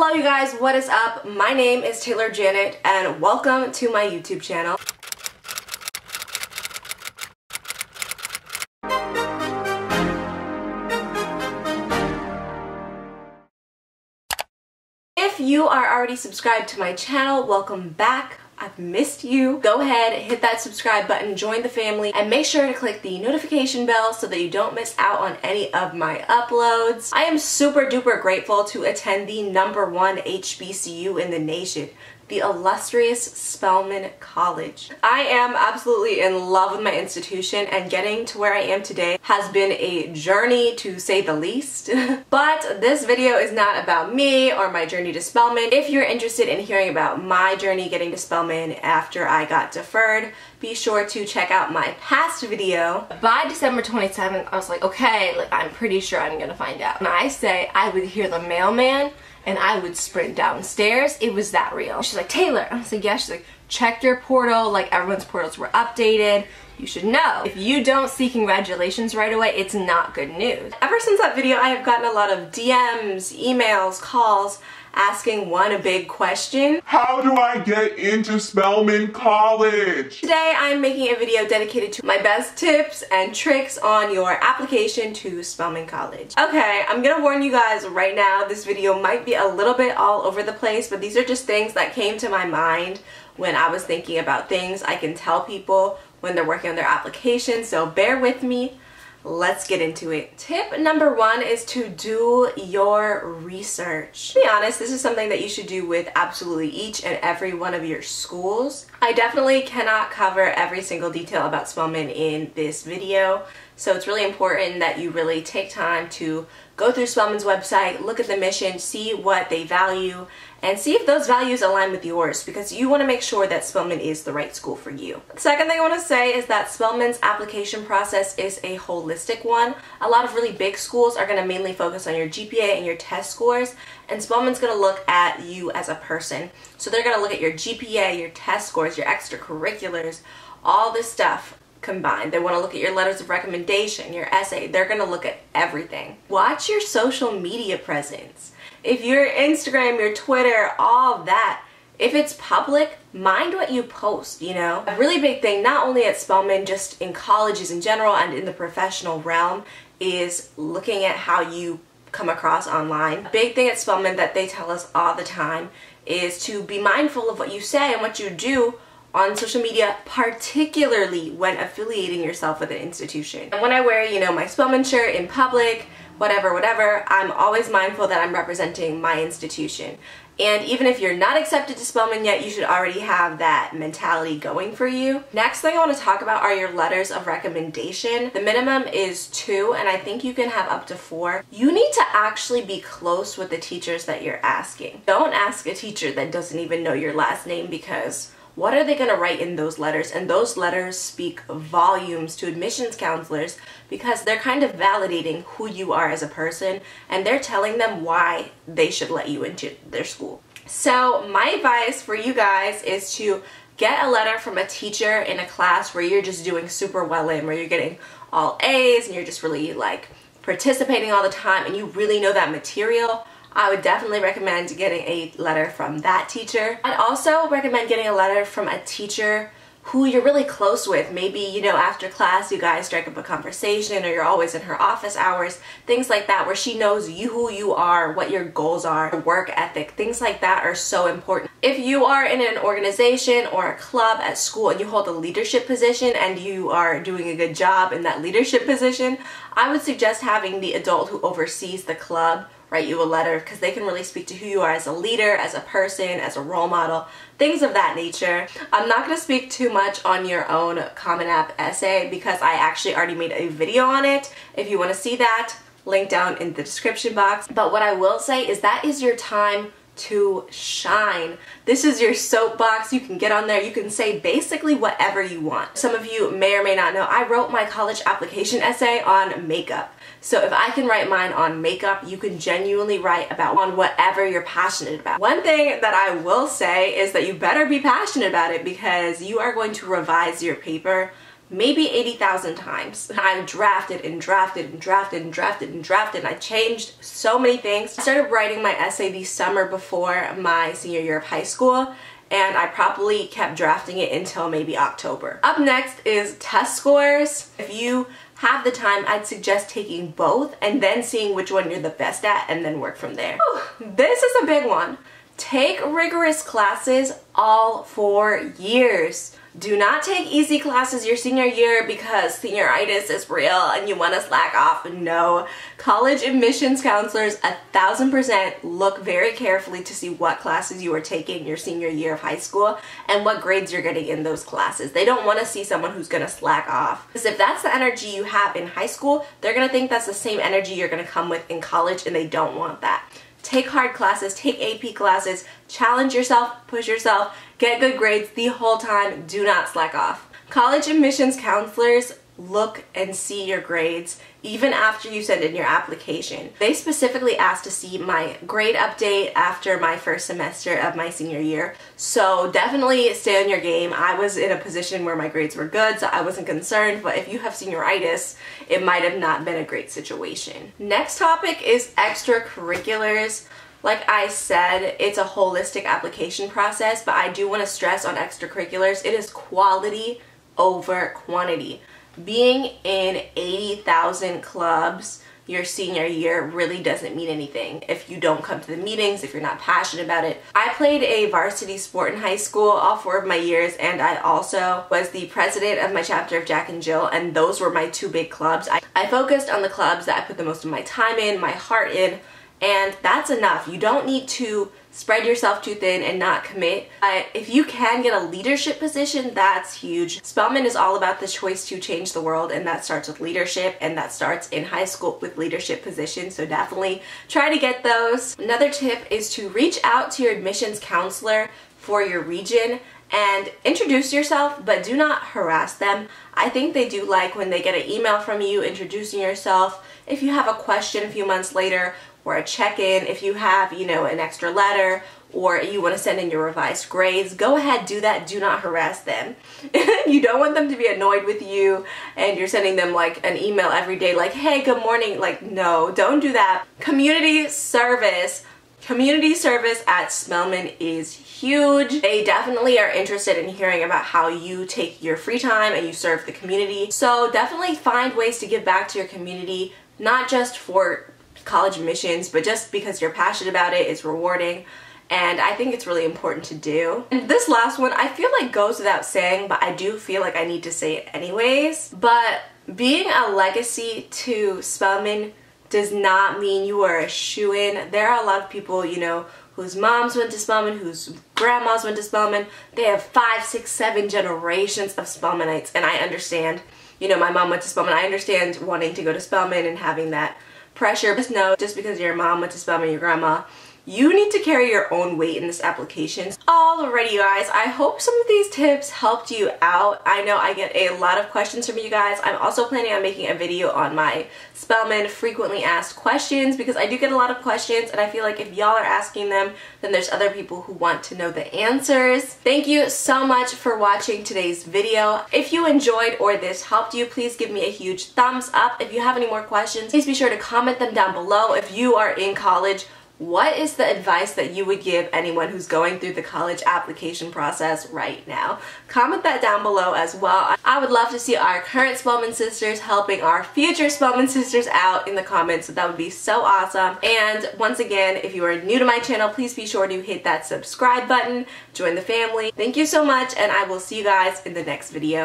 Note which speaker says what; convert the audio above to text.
Speaker 1: Hello you guys, what is up? My name is Taylor Janet and welcome to my YouTube channel. If you are already subscribed to my channel, welcome back. I've missed you. Go ahead, hit that subscribe button, join the family, and make sure to click the notification bell so that you don't miss out on any of my uploads. I am super duper grateful to attend the #1 HBCU in the nation, the illustrious Spelman College. I am absolutely in love with my institution, and getting to where I am today has been a journey to say the least. But this video is not about me or my journey to Spelman. If you're interested in hearing about my journey getting to Spelman after I got deferred, be sure to check out my past video. By December 27th, I was like, okay, I'm pretty sure I'm gonna find out. And I say I would hear the mailman and I would sprint downstairs. It was that real. She's like, Taylor. I was like, yeah. She's like, check your portal. Like, everyone's portals were updated. You should know. If you don't see congratulations right away, it's not good news. Ever since that video, I have gotten a lot of DMs, emails, calls, asking one big question.
Speaker 2: How do I get into Spelman College?
Speaker 1: Today I'm making a video dedicated to my best tips and tricks on your application to Spelman College. Okay, I'm gonna warn you guys right now, this video might be a little bit all over the place, but these are just things that came to my mind when I was thinking about things I can tell people when they're working on their application, so bear with me. Let's get into it. Tip number 1 is to do your research. To be honest, this is something that you should do with absolutely each and every one of your schools. I definitely cannot cover every single detail about Spelman in this video, so it's really important that you really take time to go through Spelman's website, look at the mission, see what they value, and see if those values align with yours, because you want to make sure that Spelman is the right school for you. The second thing I want to say is that Spelman's application process is a holistic one. A lot of really big schools are going to mainly focus on your GPA and your test scores, and Spelman's going to look at you as a person. So they're going to look at your GPA, your test scores, your extracurriculars, all this stuff combined. They want to look at your letters of recommendation, your essay. They're going to look at everything. Watch your social media presence. If your Instagram, your Twitter, all of that, if it's public, mind what you post, you know? A really big thing, not only at Spelman, just in colleges in general and in the professional realm, is looking at how you come across online. A big thing at Spelman that they tell us all the time is to be mindful of what you say and what you do on social media, particularly when affiliating yourself with an institution. And when I wear, you know, my Spelman shirt in public, whatever, I'm always mindful that I'm representing my institution. And even if you're not accepted to Spelman yet, you should already have that mentality going for you. Next thing I want to talk about are your letters of recommendation. The minimum is 2, and I think you can have up to 4. You need to actually be close with the teachers that you're asking. Don't ask a teacher that doesn't even know your last name, because what are they going to write in those letters? And those letters speak volumes to admissions counselors, because they're kind of validating who you are as a person, and they're telling them why they should let you into their school. So my advice for you guys is to get a letter from a teacher in a class where you're just doing super well in, where you're getting all A's and you're just really like participating all the time and you really know that material. I would definitely recommend getting a letter from that teacher. I'd also recommend getting a letter from a teacher who you're really close with. Maybe, you know, after class you guys strike up a conversation, or you're always in her office hours, things like that, where she knows you, who you are, what your goals are, your work ethic. Things like that are so important. If you are in an organization or a club at school and you hold a leadership position and you are doing a good job in that leadership position, I would suggest having the adult who oversees the club write you a letter, because they can really speak to who you are as a leader, as a person, as a role model, things of that nature. I'm not going to speak too much on your own Common App essay, because I actually already made a video on it. If you want to see that, link down in the description box. But what I will say is that is your time to shine. This is your soapbox. You can get on there, you can say basically whatever you want. Some of you may or may not know, I wrote my college application essay on makeup. So if I can write mine on makeup, you can genuinely write about on whatever you're passionate about. One thing that I will say is that you better be passionate about it, because you are going to revise your paper maybe 80,000 times. I've drafted and drafted and drafted and drafted and drafted, and I changed so many things. I started writing my essay the summer before my senior year of high school, and I probably kept drafting it until maybe October. Up next is test scores. If you have the time, I'd suggest taking both and then seeing which one you're the best at and then work from there. Whew, this is a big one. Take rigorous classes all 4 years. Do not take easy classes your senior year because senioritis is real and you want to slack off. No. College admissions counselors 1000% look very carefully to see what classes you are taking your senior year of high school and what grades you're getting in those classes. They don't want to see someone who's going to slack off. Because if that's the energy you have in high school, they're going to think that's the same energy you're going to come with in college, and they don't want that. Take hard classes, take AP classes, challenge yourself, push yourself, get good grades the whole time. Do not slack off. College admissions counselors look and see your grades even after you send in your application. They specifically asked to see my grade update after my first semester of my senior year. So definitely stay on your game. I was in a position where my grades were good, so I wasn't concerned, but if you have senioritis, it might have not been a great situation. Next topic is extracurriculars. Like I said, it's a holistic application process, but I do want to stress on extracurriculars. It is quality over quantity. Being in 80,000 clubs your senior year really doesn't mean anything if you don't come to the meetings, if you're not passionate about it. I played a varsity sport in high school all 4 of my years, and I also was the president of my chapter of Jack and Jill, and those were my 2 big clubs. I focused on the clubs that I put the most of my time in, my heart in, and that's enough. You don't need to spread yourself too thin and not commit. But if you can get a leadership position, that's huge. Spelman is all about the choice to change the world, and that starts with leadership, and that starts in high school with leadership positions, so definitely try to get those. Another tip is to reach out to your admissions counselor for your region and introduce yourself, but do not harass them. I think they do like when they get an email from you introducing yourself. If you have a question a few months later, or a check-in, if you have, you know, an extra letter, or you want to send in your revised grades, go ahead, do that. Do not harass them. You don't want them to be annoyed with you and you're sending them like an email every day like, hey, good morning. Like, no, don't do that. Community service at Spelman is huge. They definitely are interested in hearing about how you take your free time and you serve the community. So definitely find ways to give back to your community, not just for college admissions, but just because you're passionate about it. It's rewarding, and I think it's really important to do. And this last one I feel like goes without saying, but I do feel like I need to say it anyways. But being a legacy to Spelman does not mean you are a shoo-in. There are a lot of people, you know, whose moms went to Spelman, whose grandmas went to Spelman. They have 5, 6, 7 generations of Spelmanites, and I understand. You know, my mom went to Spelman. I understand wanting to go to Spelman and having that pressure. Just know, just because your mom went to Spelman, your grandma, you need to carry your own weight in this application. Alrighty, you guys, I hope some of these tips helped you out. I know I get a lot of questions from you guys. I'm also planning on making a video on my Spelman frequently asked questions, because I do get a lot of questions, and I feel like if y'all are asking them, then there's other people who want to know the answers. Thank you so much for watching today's video. If you enjoyed or this helped you, please give me a huge thumbs up. If you have any more questions, please be sure to comment them down below. If you are in college, what is the advice that you would give anyone who's going through the college application process right now? Comment that down below as well. I would love to see our current Spelman sisters helping our future Spelman sisters out in the comments, so that would be so awesome. And once again, if you are new to my channel, please be sure to hit that subscribe button, join the family. Thank you so much, and I will see you guys in the next video.